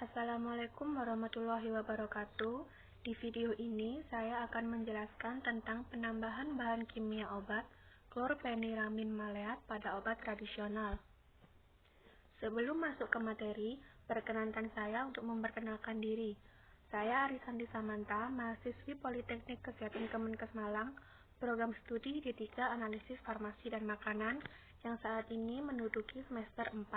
Assalamualaikum warahmatullahi wabarakatuh. Di video ini saya akan menjelaskan tentang penambahan bahan kimia obat klorpeniramin maleat pada obat tradisional. Sebelum masuk ke materi, perkenankan saya untuk memperkenalkan diri. Saya Arisanti Samanta, mahasiswi Politeknik Kesehatan Kemenkes Malang, program studi D3 Analisis Farmasi dan Makanan yang saat ini menduduki semester 4.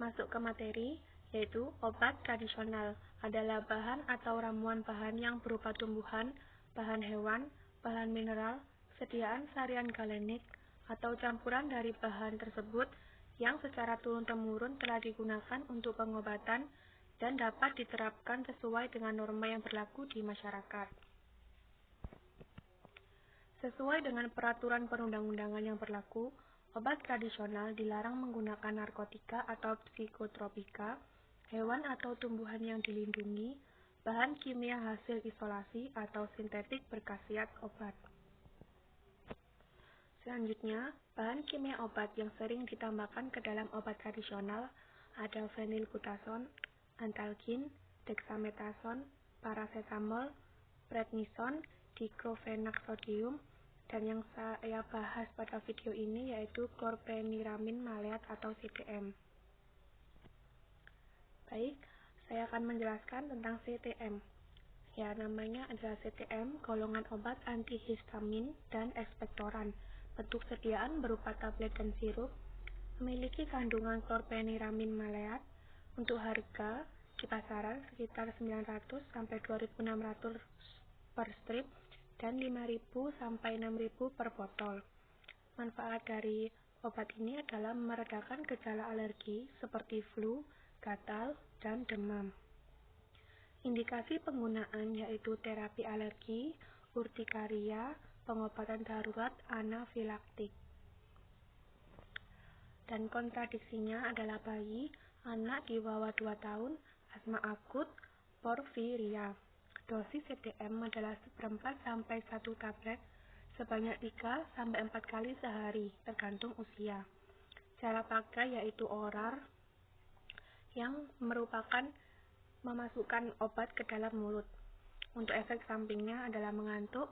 Masuk ke materi, yaitu obat tradisional adalah bahan atau ramuan bahan yang berupa tumbuhan, bahan hewan, bahan mineral, sediaan sarian galenik, atau campuran dari bahan tersebut yang secara turun-temurun telah digunakan untuk pengobatan dan dapat diterapkan sesuai dengan norma yang berlaku di masyarakat. Sesuai dengan peraturan perundang-undangan yang berlaku, obat tradisional dilarang menggunakan narkotika atau psikotropika, hewan atau tumbuhan yang dilindungi, bahan kimia hasil isolasi atau sintetik berkhasiat obat. Selanjutnya, bahan kimia obat yang sering ditambahkan ke dalam obat tradisional ada fenilbutason, antalgin, dexamethasone, paracetamol, prednison, diklofenak sodium, dan yang saya bahas pada video ini yaitu klorpeniramin maleat atau CTM. Baik, saya akan menjelaskan tentang CTM. Ya, namanya adalah CTM, golongan obat antihistamin dan ekspektoran. Bentuk sediaan berupa tablet dan sirup, memiliki kandungan klorpeniramin maleat. Untuk harga di pasaran sekitar 900 sampai 2.600 per strip dan 5.000 sampai 6.000 per botol. Manfaat dari obat ini adalah meredakan gejala alergi seperti flu, gatal, dan demam. Indikasi penggunaan yaitu terapi alergi, urtikaria, pengobatan darurat anafilaktik. Dan kontradiksinya adalah bayi, anak di bawah 2 tahun, asma akut, porfiria. Dosis CTM adalah 1/4 sampai 1 tablet sebanyak 3 sampai 4 kali sehari, tergantung usia. Cara pakai yaitu oral, yang merupakan memasukkan obat ke dalam mulut. Untuk efek sampingnya adalah mengantuk,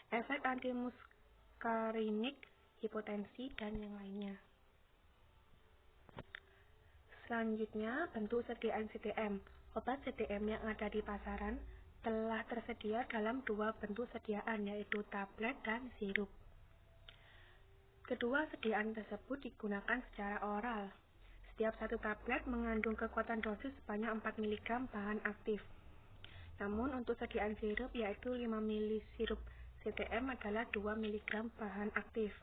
efek antimuskarinik, hipotensi, dan yang lainnya. Selanjutnya, bentuk sediaan CTM. Obat CTM yang ada di pasaran telah tersedia dalam 2 bentuk sediaan, yaitu tablet dan sirup. Kedua sediaan tersebut digunakan secara oral. Setiap 1 tablet mengandung kekuatan dosis sebanyak 4 mg bahan aktif. Namun untuk sediaan sirup yaitu 5 ml sirup CTM adalah 2 mg bahan aktif.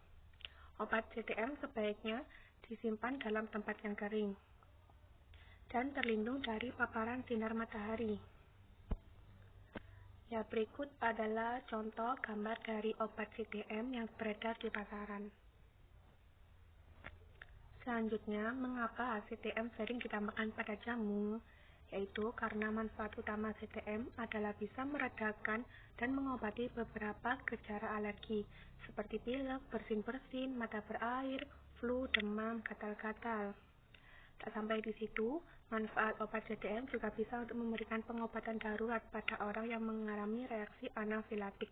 Obat CTM sebaiknya disimpan dalam tempat yang kering dan terlindung dari paparan sinar matahari. Ya, berikut adalah contoh gambar dari obat CTM yang beredar di pasaran. Selanjutnya, mengapa CTM sering ditambahkan pada jamu? Yaitu karena manfaat utama CTM adalah bisa meredakan dan mengobati beberapa gejala alergi, seperti pilek, bersin-bersin, mata berair, flu, demam, gatal-gatal. Tak sampai di situ, manfaat obat CTM juga bisa untuk memberikan pengobatan darurat pada orang yang mengalami reaksi anafilaktik.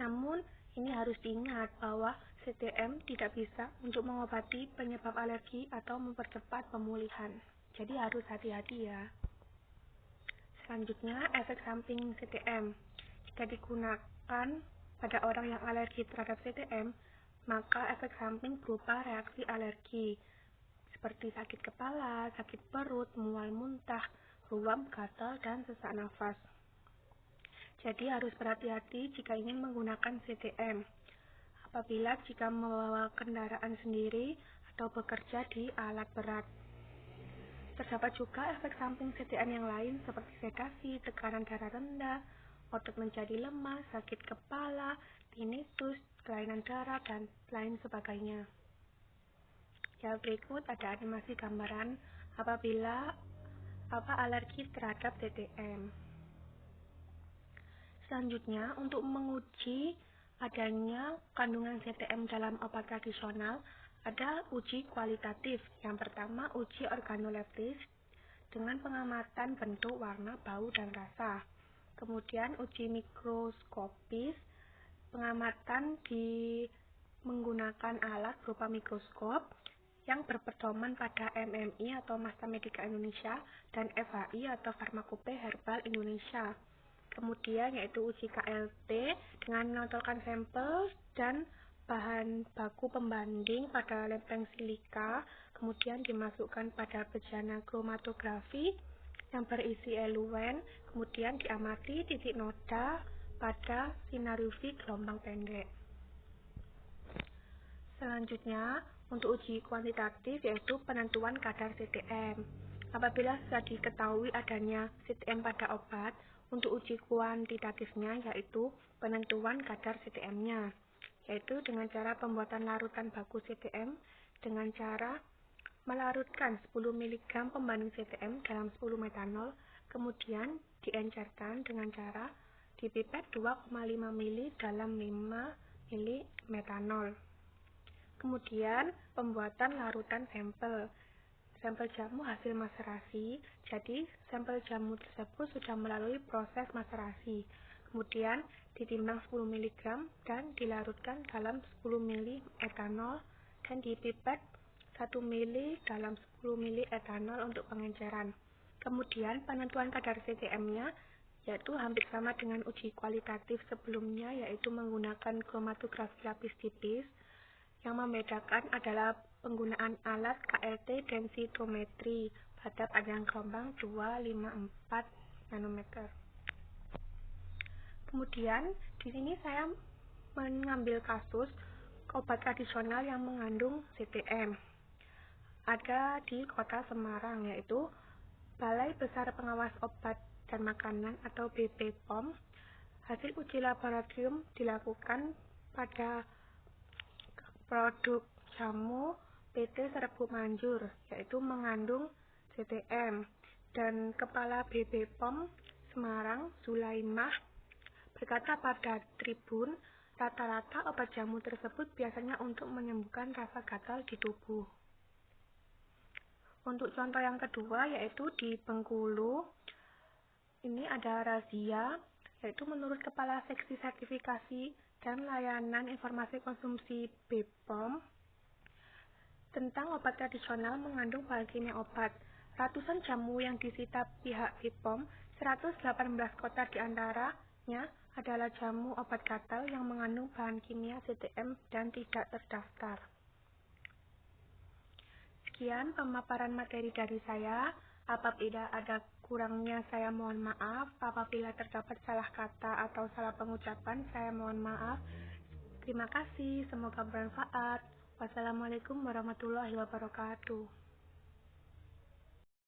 Namun, ini harus diingat bahwa CTM tidak bisa untuk mengobati penyebab alergi atau mempercepat pemulihan. Jadi harus hati-hati ya. Selanjutnya, efek samping CTM. Jika digunakan pada orang yang alergi terhadap CTM, maka efek samping berupa reaksi alergi, seperti sakit kepala, sakit perut, mual muntah, ruam, gatal, dan sesak nafas. Jadi harus berhati-hati jika ingin menggunakan CTM. Apabila jika membawa kendaraan sendiri atau bekerja di alat berat. Terdapat juga efek samping CTM yang lain seperti sedasi, tekanan darah rendah, otot menjadi lemah, sakit kepala, tinnitus, kelainan darah, dan lain sebagainya. Ya, berikut ada animasi gambaran apabila alergi terhadap CTM. Selanjutnya, untuk menguji adanya kandungan CTM dalam obat tradisional, Ada uji kualitatif. Yang pertama, uji organoleptis dengan pengamatan bentuk, warna, bau, dan rasa. Kemudian uji mikroskopis, pengamatan menggunakan alat berupa mikroskop yang berpedoman pada MMI atau Masta Medika Indonesia dan FHI atau Farmakope Herbal Indonesia. Kemudian yaitu uji KLT dengan menonjolkan sampel dan bahan baku pembanding pada lempeng silika, kemudian dimasukkan pada bejana kromatografi yang berisi eluen, kemudian diamati titik noda pada sinar UV gelombang pendek. Selanjutnya, untuk uji kuantitatif yaitu penentuan kadar CTM. Apabila sudah diketahui adanya CTM pada obat, untuk uji kuantitatifnya yaitu penentuan kadar CTM-nya, yaitu dengan cara pembuatan larutan baku CTM dengan cara melarutkan 10 mg pembanding CTM dalam 10 metanol, kemudian diencerkan dengan cara dipipet 2,5 ml dalam 5 ml metanol. Kemudian pembuatan larutan sampel jamu hasil maserasi. Jadi sampel jamu tersebut sudah melalui proses maserasi, kemudian ditimbang 10 mg dan dilarutkan dalam 10 ml etanol dan dipipet 1 ml dalam 10 ml etanol untuk pengenceran. Kemudian penentuan kadar CTM-nya yaitu hampir sama dengan uji kualitatif sebelumnya, yaitu menggunakan kromatografi lapis tipis. Yang membedakan adalah penggunaan alat KLT densitometri pada panjang gelombang 254 nanometer. Kemudian di sini saya mengambil kasus obat tradisional yang mengandung CTM. Ada di Kota Semarang, yaitu Balai Besar Pengawas Obat dan Makanan atau BPOM. Hasil uji laboratorium dilakukan pada produk jamu PT Serbu Manjur, yaitu mengandung CTM, dan Kepala BPOM Semarang Zulaimah berkata pada Tribun, rata-rata obat jamu tersebut biasanya untuk menyembuhkan rasa gatal di tubuh. Untuk contoh yang kedua yaitu di Bengkulu, ini ada razia, yaitu menurut Kepala Seksi Sertifikasi dan Layanan Informasi Konsumsi BPOM tentang obat tradisional mengandung bahan kimia obat. Ratusan jamu yang disita pihak BPOM, 118 kota diantaranya adalah jamu obat gatal yang mengandung bahan kimia CTM dan tidak terdaftar. Sekian pemaparan materi dari saya. Apabila ada kurangnya saya mohon maaf. Apabila terdapat salah kata atau salah pengucapan saya mohon maaf. Terima kasih, semoga bermanfaat. Wassalamualaikum warahmatullahi wabarakatuh.